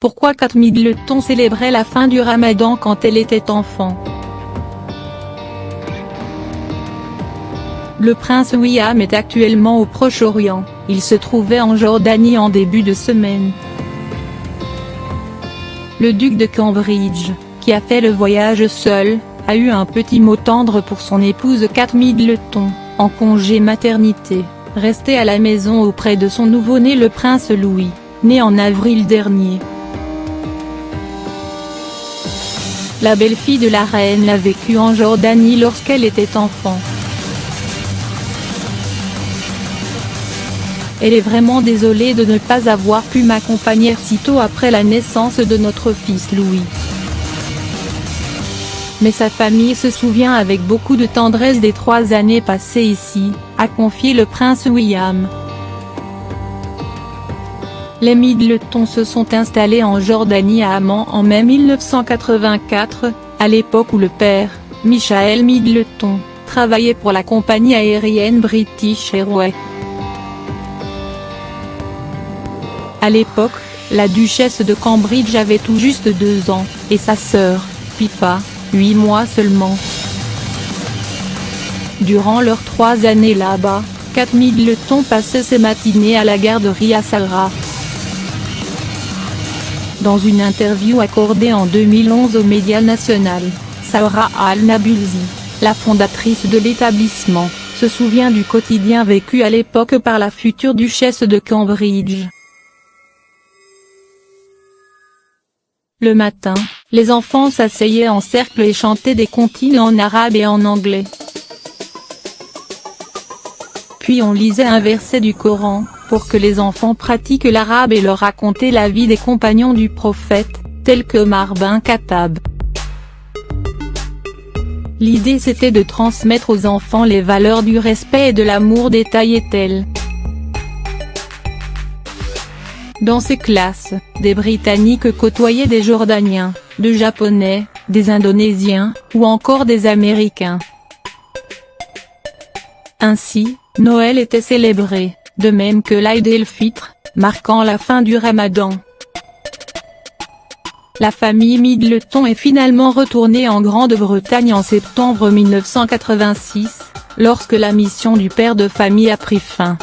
Pourquoi Kate Middleton célébrait la fin du Ramadan quand elle était enfant? Le prince William est actuellement au Proche-Orient, il se trouvait en Jordanie en début de semaine. Le duc de Cambridge, qui a fait le voyage seul, a eu un petit mot tendre pour son épouse Kate Middleton, en congé maternité, restée à la maison auprès de son nouveau-né le prince Louis, né en avril dernier. La belle-fille de la reine a vécu en Jordanie lorsqu'elle était enfant. Elle est vraiment désolée de ne pas avoir pu m'accompagner sitôt après la naissance de notre fils Louis. Mais sa famille se souvient avec beaucoup de tendresse des 3 années passées ici, a confié le prince William. Les Middleton se sont installés en Jordanie à Amman en mai 1984, à l'époque où le père, Michael Middleton, travaillait pour la compagnie aérienne British Airways. À l'époque, la duchesse de Cambridge avait tout juste 2 ans, et sa sœur, Pippa, 8 mois seulement. Durant leurs 3 années là-bas, Kate Middleton passait ses matinées à la garderie à Sarah. Dans une interview accordée en 2011 aux médias nationaux, Sarah Al-Nabulsi, la fondatrice de l'établissement, se souvient du quotidien vécu à l'époque par la future duchesse de Cambridge. Le matin, les enfants s'asseyaient en cercle et chantaient des comptines en arabe et en anglais. Puis on lisait un verset du Coran, pour que les enfants pratiquent l'arabe et leur racontaient la vie des compagnons du prophète, tels que Omar bin Khattab. L'idée c'était de transmettre aux enfants les valeurs du respect et de l'amour, détaillait-elle. Dans ces classes, des Britanniques côtoyaient des Jordaniens, des Japonais, des Indonésiens, ou encore des Américains. Ainsi, Noël était célébré, de même que l'Aïd el-Fitr, marquant la fin du Ramadan. La famille Middleton est finalement retournée en Grande-Bretagne en septembre 1986, lorsque la mission du père de famille a pris fin.